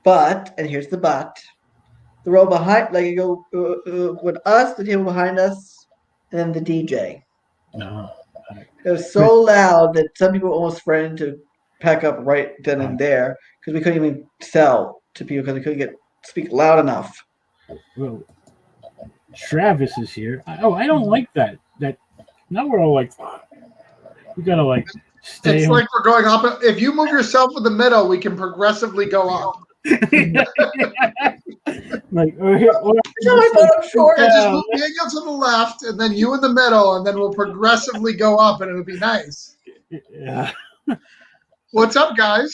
But, and here's the but, the row behind, like you go with us, the table behind us, and then the DJ. No. It was so loud that some people almost threatened to pack up right then and there because we couldn't even sell to people because we couldn't speak loud enough. Well, Travis is here. I don't like that. Now we're all like, We gotta like stay. It's like we're going up. If you move yourself in the middle, we can progressively go up. Like, or I thought I'm short. And just move Daniel to the left, and then you in the middle, and then we'll progressively go up, and it'll be nice. yeah. What's up, guys?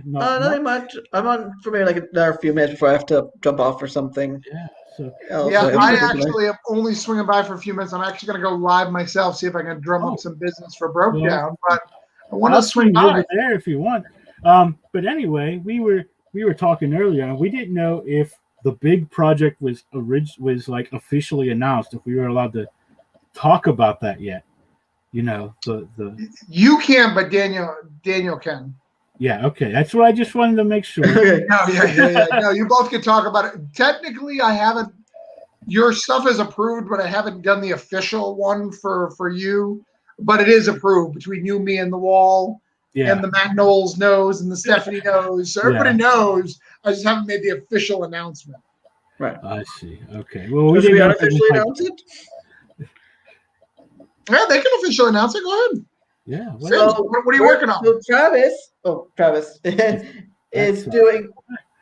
Nothing much. I'm on for maybe like another few minutes before I have to jump off for something. Yeah. So I actually am only swinging by for a few minutes. I'm actually going to go live myself, see if I can drum up some business for Broke Down. But I want to swing by over there if you want. But anyway, we were talking earlier, and we didn't know if the big project was like officially announced, if we were allowed to talk about that yet. You know, you can, but Daniel can. Yeah, okay. That's what I just wanted to make sure. No, you both can talk about it. Technically, I haven't. Your stuff is approved, but I haven't done the official one for you. But it is approved between you, me, and the wall, and the Matt Knowles knows, and the Stephanie knows. So everybody knows. I just haven't made the official announcement. Right. I see. Okay. Well, we didn't officially announce it. Yeah, they can officially announce it. Go ahead. Yeah. So, what are you working on? So Travis is doing.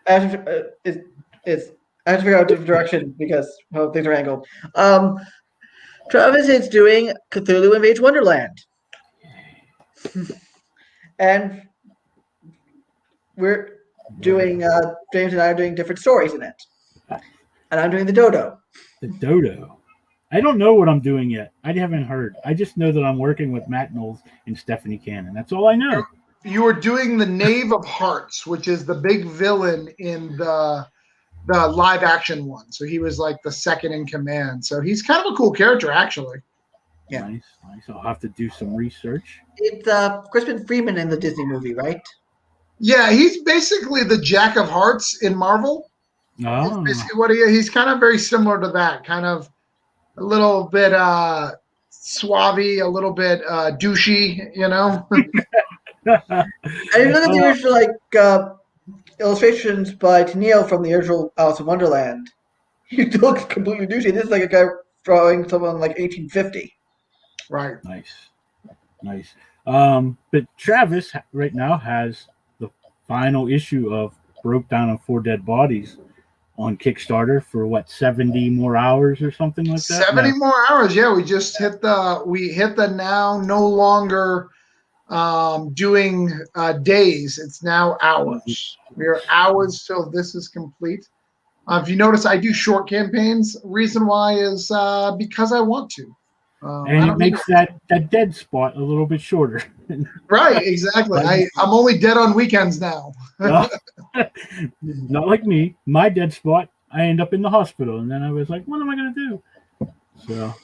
I have to figure out a different direction because how things are angled. Travis is doing Cthulhu Invades Wonderland, and we're doing. James and I are doing different stories in it, and I'm doing the Dodo. The Dodo. I don't know what I'm doing yet. I haven't heard. I just know that I'm working with Matt Knowles and Stephanie Cannon. That's all I know. You are doing the Knave of Hearts, which is the big villain in the live action one. So he was like the second in command. So he's kind of a cool character, actually. Yeah. Nice. I'll have to do some research. It's Crispin Freeman in the Disney movie, right? Yeah, he's basically the Jack of Hearts in Marvel. Oh. He's kind of very similar to that, kind of a little bit suave, a little bit douchey, you know. I didn't know that there was like illustrations by Tennille from the original Alice in Wonderland. He looks completely douchey. This is like a guy drawing someone like 1850. Right. Nice. But Travis right now has the final issue of Broke Down on Four Dead Bodies on Kickstarter for 70 more hours or something like that. 70 more hours. Yeah, we just hit the now no longer doing days. It's now hours. We are hours till this is complete. If you notice, I do short campaigns. Reason why is because I want to. And it makes that dead spot a little bit shorter. Right, exactly. I'm only dead on weekends now. Not like me. My dead spot, I end up in the hospital, and then I was like, "What am I going to do?" So,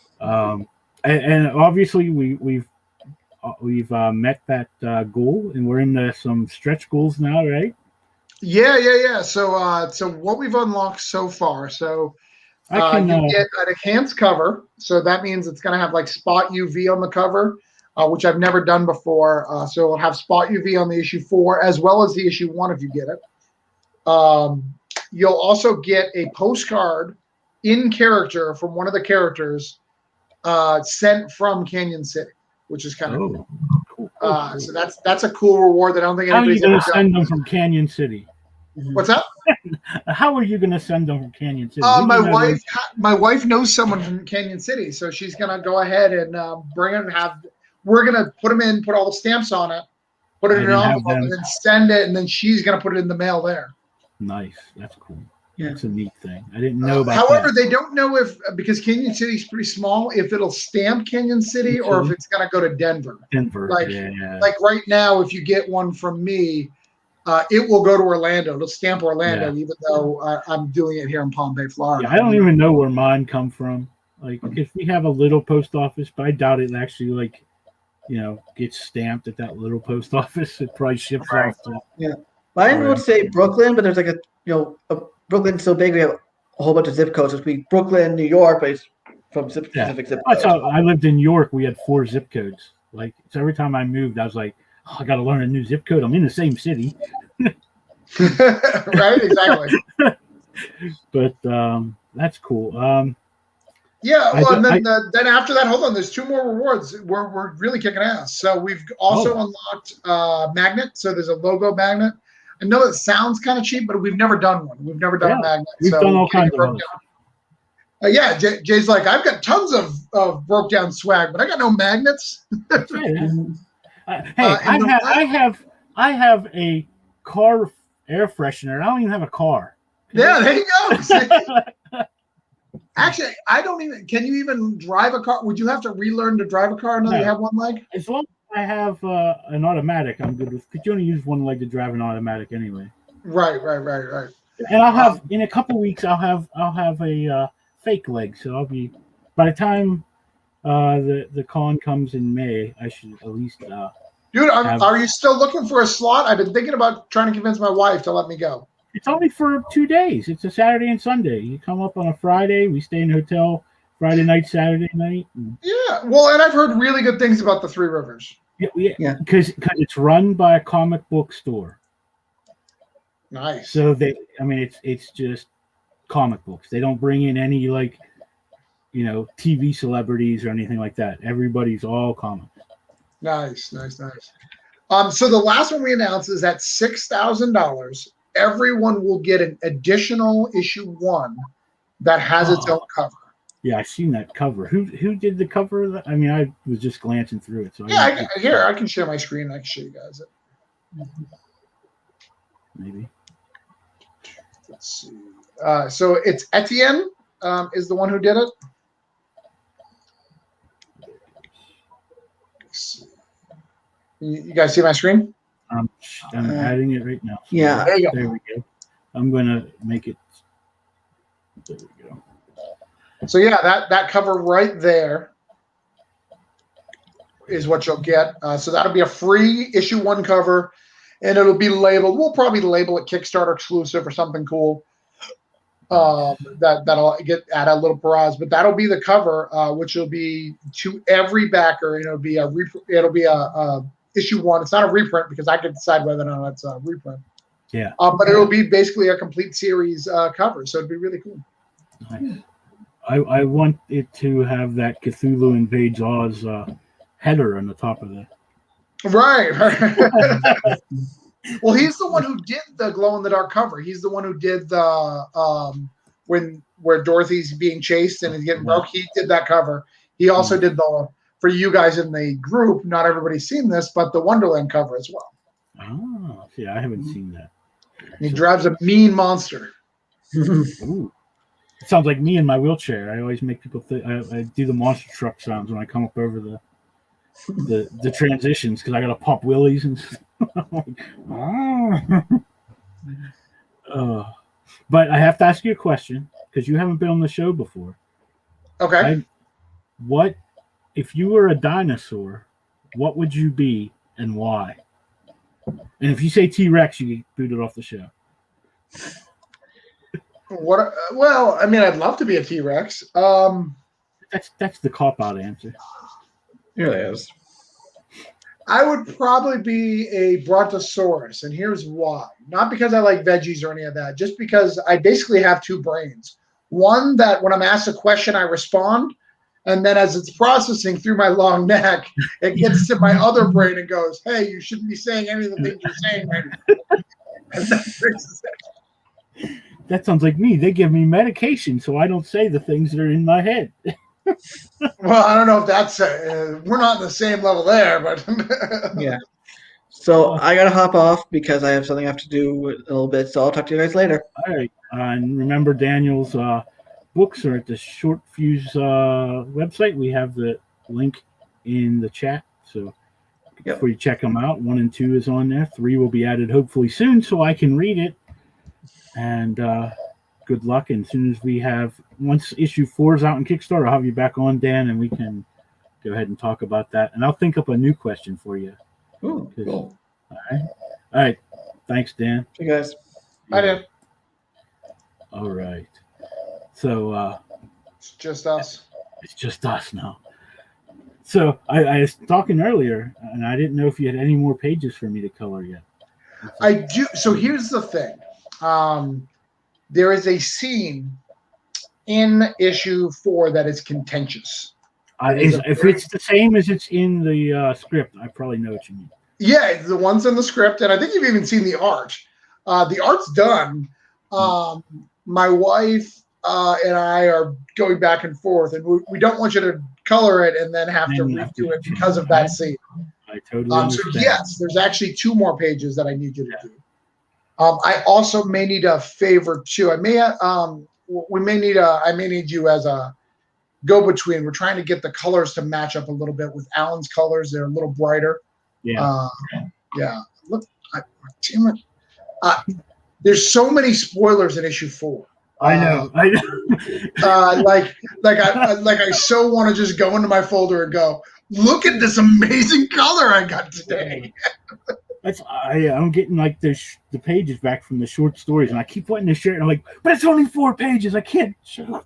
and obviously we've met that goal, and we're in some stretch goals now, right? Yeah. So what we've unlocked so far. So you get an enhanced cover. So that means it's going to have like spot UV on the cover, which I've never done before. So it'll have spot UV on the issue 4 as well as the issue 1 if you get it. You'll also get a postcard in character from one of the characters sent from Canyon City, which is kind of cool. Cool. So that's a cool reward that I don't think anybody's ever done. How are you going to send them from Canyon City? What's up? How are you going to send them from Canyon City? My wife knows someone from Canyon City, so she's going to go ahead and bring it and we're going to put them in, put all the stamps on it, put it in an envelope, and then send it, and then she's going to put it in the mail there. Nice. That's cool. Yeah. That's a neat thing. I didn't know about however, that. They don't know because Canyon City is pretty small, if it'll stamp Canyon City or if it's going to go to Denver. Like right now, if you get one from me, it will go to Orlando. It'll stamp Orlando, even though I'm doing it here in Palm Bay, Florida. Yeah, I don't even know where mine come from. Like, if we have a little post office, but I doubt it actually, gets stamped at that little post office. It probably ships off. Yeah. Mine would say Brooklyn, but there's like Brooklyn's so big, we have a whole bunch of zip codes. It would be Brooklyn, New York, but it's from specific zip codes. That's how I lived in New York. We had 4 zip codes. Like, so every time I moved, I was like, I got to learn a new zip code. I'm in the same city. Right, exactly. But that's cool. Yeah, well, and then after that, hold on. There's 2 more rewards. We're really kicking ass. So we've also unlocked magnet. So there's a logo magnet. I know it sounds kind of cheap, but we've never done one. We've never done a magnet. We've done all kinds of other yeah, Jay's like, I've got tons of broke down swag, but I got no magnets. I have a car air freshener. I don't even have a car. Yeah, there you go. Actually, I don't even. Can you even drive a car? Would you have to relearn to drive a car now that you have one leg? As long as I have an automatic, I'm good with. Because you only use one leg to drive an automatic anyway. Right. And I'll have in a couple weeks. I'll have a fake leg. So I'll be by the time the con comes in May, I should at least. Dude, are you still looking for a slot? I've been thinking about trying to convince my wife to let me go. It's only for 2 days. It's a Saturday and Sunday. You come up on a Friday. We stay in a hotel Friday night, Saturday night. Yeah, well, and I've heard really good things about the Three Rivers. Yeah. Because it's run by a comic book store. Nice. So it's just comic books. They don't bring in any TV celebrities or anything like that. Everybody's all comics. Nice. So the last one we announced is at $6,000. Everyone will get an additional issue 1 that has its own cover. Yeah, I've seen that cover. Who did the cover of that? I mean, I was just glancing through it. So yeah, I can share my screen. I can show you guys it. Maybe. Let's see. So it's Etienne is the one who did it. Let's see. You guys see my screen? I'm adding it right now. Yeah. There we go. I'm going to make it. There we go. So yeah, that cover right there is what you'll get. So that'll be a free issue 1 cover, and it'll be labeled. We'll probably label it Kickstarter exclusive or something cool. That'll add a little barrage, but that'll be the cover, which will be to every backer, and it'll be a issue 1. It's not a reprint because I can decide whether or not it's a reprint. Yeah. But it'll be basically a complete series cover, so it'd be really cool. Nice. I want it to have that Cthulhu Invades Oz header on the top of it. Right. Well, he's the one who did the glow in the dark cover. He's the one who did the where Dorothy's being chased and is getting broke. He did that cover. He also did for you guys in the group. Not everybody's seen this, but the Wonderland cover as well. Oh, yeah, I haven't seen that. He drives a mean monster. Ooh. It sounds like me in my wheelchair. I always make people think I do the monster truck sounds when I come up over the transitions because I got to pop wheelies and stuff. But I have to ask you a question because you haven't been on the show before. Okay. What if you were a dinosaur? What would you be and why? And if you say T-Rex, you get booted off the show. What? Well, I mean, I'd love to be a T-Rex. That's the cop-out answer. Here it is. I would probably be a Brontosaurus, and here's why. Not because I like veggies or any of that, just because I basically have 2 brains. One that when I'm asked a question, I respond, and then as it's processing through my long neck, it gets to my other brain and goes, hey, you shouldn't be saying any of the things you're saying right now. And that fixes it. That sounds like me. They give me medication so I don't say the things that are in my head. Well, I don't know if that's we're not on the same level there, but yeah. So I gotta hop off because I have something I have to do in a little bit. So I'll talk to you guys later. All right. And remember, Daniel's books are at the Short Fuse website. We have the link in the chat. So before you check them out, 1 and 2 is on there. 3 will be added hopefully soon so I can read it. And good luck. And as soon as once issue 4 is out in Kickstarter, I'll have you back on, Dan, and we can go ahead and talk about that. And I'll think up a new question for you. Ooh, cool. All right. Thanks, Dan. Hey, guys. Bye, Dan. All right. So it's just us. It's just us now. So I was talking earlier, and I didn't know if you had any more pages for me to color yet. I do. So here's the thing. There is a scene in issue 4 that is contentious. If it's the same as it's in the script, I probably know what you mean. Yeah, it's the ones in the script, and I think you've even seen the art. The art's done. My wife and I are going back and forth, and we don't want you to color it and then have to redo it because of that scene. I totally understand. So yes, there's actually 2 more pages that I need you to do. I also may need a favor too. I may need you as a go-between. We're trying to get the colors to match up a little bit with Alan's colors. They're a little brighter. Yeah. Yeah. Look, damn it. There's so many spoilers in issue 4. I know. Like I so want to just go into my folder and go, look at this amazing color I got today. I'm getting like the pages back from the short stories, and I keep wanting to share it. And I'm like, but it's only 4 pages. I can't show.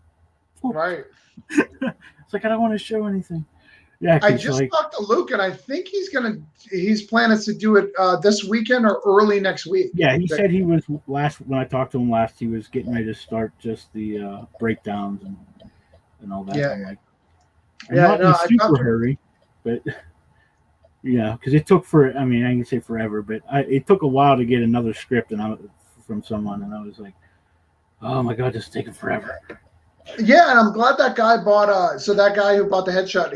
Right. It's like I don't want to show anything. Yeah, I just talked to Luke, and I think he's planning to do it this weekend or early next week. Yeah, he said he was when I talked to him last, he was getting ready to start just the breakdowns and all that. Yeah, I'm like, I'm not in a super hurry, but because it took I can say forever, but it took a while to get another script from someone, and I was like, oh my god, this is taking forever. Yeah, and I'm glad that guy bought. So that guy who bought the headshot,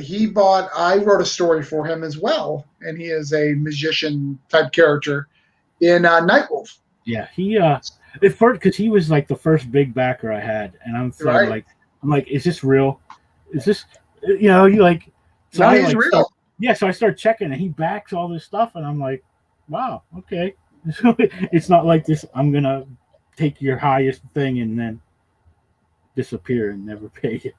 I wrote a story for him as well, and he is a magician type character in Nightwolf. Yeah, he at first, because he was like the first big backer I had, and I'm like, is this real? Is this you like? So no, he's real. So I start checking, and he backs all this stuff, and I'm like, wow, okay. It's not like this. I'm gonna take your highest thing and then disappear and never pay you.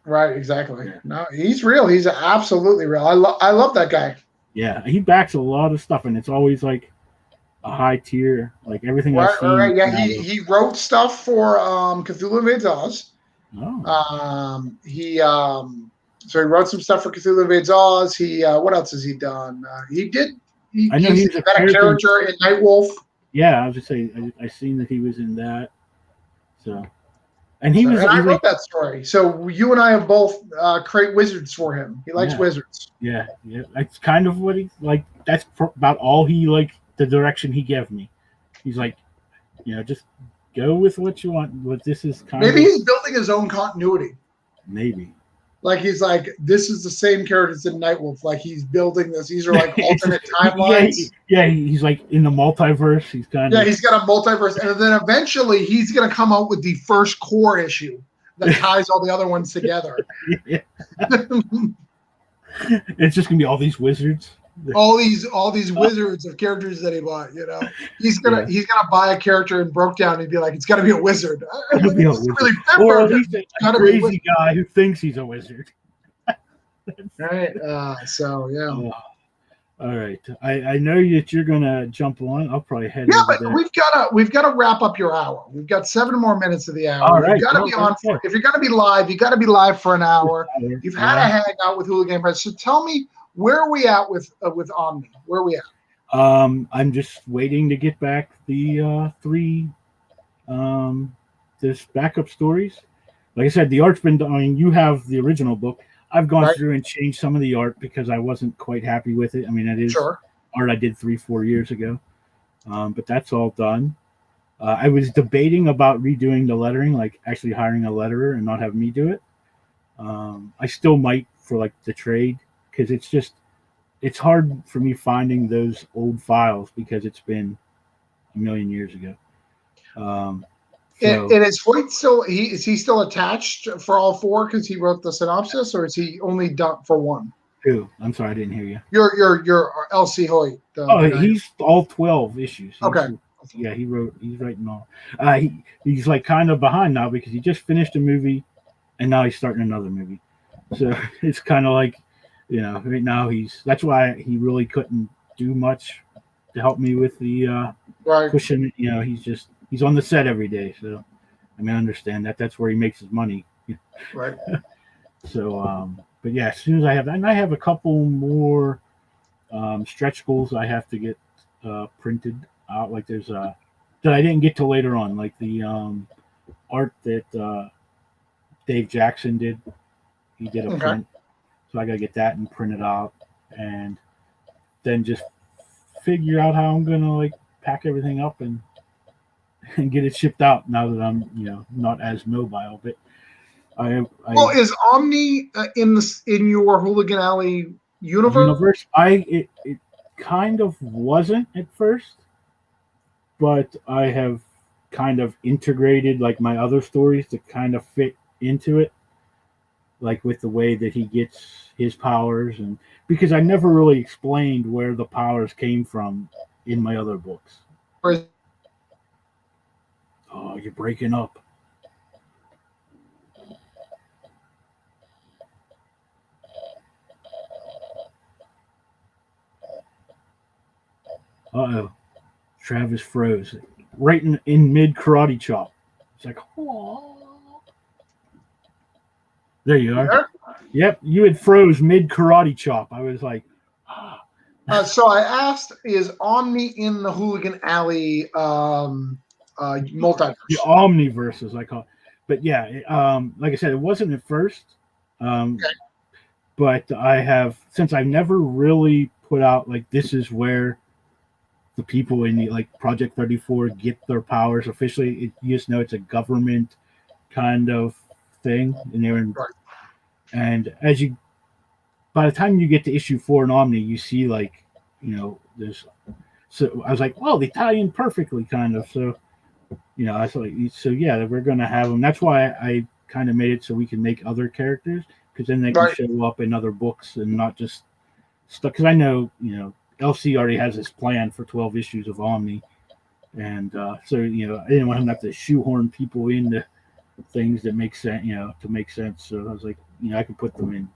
Right, exactly. No, he's real. He's absolutely real. I love that guy. Yeah, he backs a lot of stuff, and it's always like a high tier, like everything I've seen. Right. Yeah, he wrote stuff for Cthulhu Invades Oz. Oh. He wrote some stuff for Cthulhu Invades Oz. He what else has he done? He's a character in Nightwolf. Yeah, I was just saying I seen that he was in that. So. And I wrote that story. So you and I have both create wizards for him. He likes wizards. Yeah. That's kind of what he like. That's about all he like. The direction he gave me. He's like, just go with what you want. But this is maybe he's building his own continuity. Maybe. Like he's like, this is the same characters in Nightwolf. Like he's building this. These are like alternate timelines. Yeah, he's like in the multiverse. He's he's got a multiverse, and then eventually he's gonna come out with the first core issue that ties all the other ones together. It's just gonna be all these wizards. All these wizards of characters that he bought. He's gonna buy a character in Brokedown and be like, it's gotta be a wizard. Or at least a crazy guy who thinks he's a wizard. Right. So yeah. All right. I know that you're gonna jump on. I'll probably head. Yeah, but we've gotta wrap up your hour. We've got 7 more minutes of the hour. All right. You've got to be on. If you're gonna be live, you got to be live for an hour. You've had a hangout with Hooligan Press. So tell me, where are we at with Omni? Where are we at? I'm just waiting to get back the 3 this backup stories. Like I said, the art's been done. I mean, you have the original book. I've gone through and changed some of the art because I wasn't quite happy with it. I mean, it is art I did 3-4 years ago, but that's all done. I was debating about redoing the lettering, like actually hiring a letterer and not have me do it. I still might for like the trade, because it's hard for me finding those old files because it's been a million years ago. And is Hoyt still? Is he still attached for all 4 because he wrote the synopsis, or is he only done for 1? Who? I'm sorry, I didn't hear you. Your LC Hoyt. He's all 12 issues. Okay. Yeah, he's writing all. He's like kind of behind now because he just finished a movie, and now he's starting another movie. So it's kind of like, right now that's why he really couldn't do much to help me with the pushing. He's on the set every day, so I understand that. That's where he makes his money. Right. So, but yeah, as soon as I have a couple more stretch goals I have to get printed out. Like there's that I didn't get to later on, like the art that Dave Jackson did. He did a Okay. print, so I got to get that and print it out, and then just figure out how I'm gonna like pack everything up and get it shipped out. Now that I'm not as mobile, but Well, is Omni in your Hooligan Alley universe? It kind of wasn't at first, but I have kind of integrated like my other stories to kind of fit into it, like with the way that he gets his powers, and because I never really explained where the powers came from in my other books. Oh, you're breaking up. Uh-oh. Travis froze right in mid karate chop. It's like, oh. There you are. There? Yep, you had froze mid karate chop. I was like, so I asked, is Omni in the Hooligan Alley multiverse? The Omniverse, as I call it. But yeah, like I said, it wasn't at first. Okay. But I have, since I've never really put out like this is where the people in the like Project 34 get their powers officially. You just know it's a government kind of thing, and they're in, Right. and by the time you get to issue 4 in Omni, you see like there's. So I was like, well, they tie in perfectly, kind of. So I was like, so yeah, we're gonna have them. That's why I kind of made it so we can make other characters, because then they can show up in other books and not just stuck. Because I know LC already has his plan for 12 issues of Omni, and so I didn't want him to have to shoehorn people into things that make sense, to make sense. So I was like, I can put them in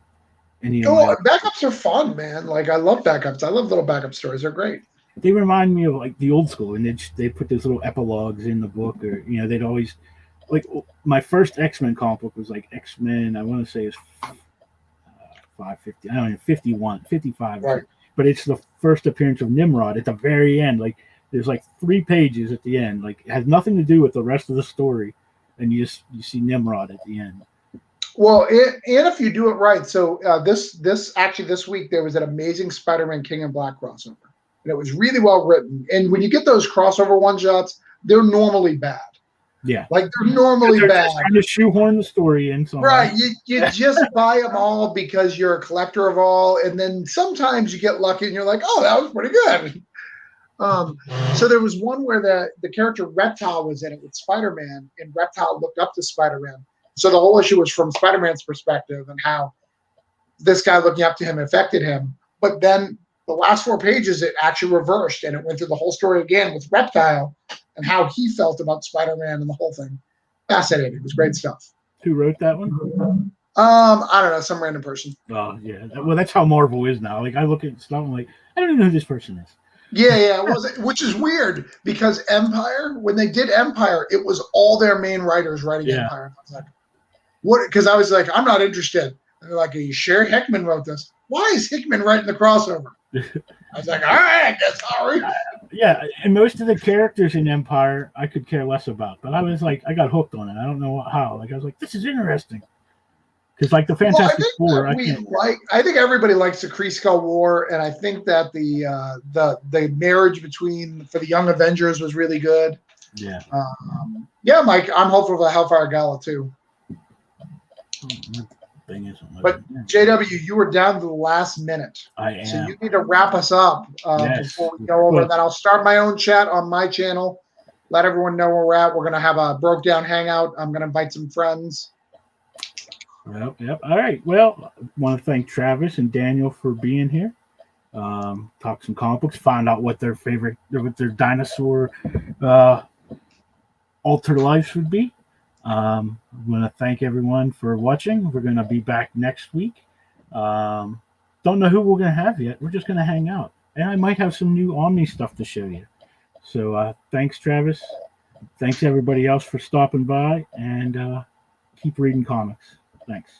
any. Backups are fun, man. Like I love backups. I love little backup stories. They're great. They remind me of like the old school, and they put those little epilogues in the book, or they'd always like my first X-Men comic book was like X-Men. I want to say it's 550. I don't know, 51, 55. Right. But it's the first appearance of Nimrod at the very end. Like there's like 3 pages at the end. Like it has nothing to do with the rest of the story, and you see Nimrod at the end. Well, and if you do it right, so this week there was an amazing Spider-Man King in Black crossover, and it was really well written. And when you get those crossover one shots, they're normally bad. Yeah, like they're normally they're bad. Just trying to shoehorn the story in somewhere. Right, you just buy them all because you're a collector of all, and then sometimes you get lucky and you're like, oh, that was pretty good. So there was one where the character Reptile was in it with Spider-Man, and Reptile looked up to Spider-Man. So the whole issue was from Spider-Man's perspective and how this guy looking up to him affected him. But then the last 4 pages, it actually reversed, and it went through the whole story again with Reptile and how he felt about Spider-Man and the whole thing. Fascinating. It was great stuff. Who wrote that one? I don't know, some random person. Oh, yeah. Well, that's how Marvel is now. Like I look at stuff, I'm like, I don't even know who this person is. Yeah, it was, which is weird because Empire, when they did Empire, it was all their main writers writing Empire. I was like, what? Because I was like, I'm not interested. And they're like, are you sure Hickman wrote this? Why is Hickman writing the crossover? I was like, all right, I guess I'll read it. Yeah, and most of the characters in Empire I could care less about, but I was like, I got hooked on it. I don't know how. Like I was like, this is interesting. Because like the Fantastic Four, I think everybody likes the Kree Skull War, and I think that the marriage for the Young Avengers was really good. Yeah. Mike, I'm hopeful for Hellfire Gala too. But JW, you were down to the last minute. I am. So you need to wrap us up before we go over. And then I'll start my own chat on my channel. Let everyone know where we're at. We're going to have a broke down hangout. I'm going to invite some friends. Yep. All right. Well, I want to thank Travis and Daniel for being here. Talk some comic books, find out what their dinosaur altered lives would be. I'm going to thank everyone for watching. We're going to be back next week. Don't know who we're going to have yet. We're just going to hang out. And I might have some new Omni stuff to show you. So thanks, Travis. Thanks, everybody else, for stopping by. And keep reading comics. Thanks.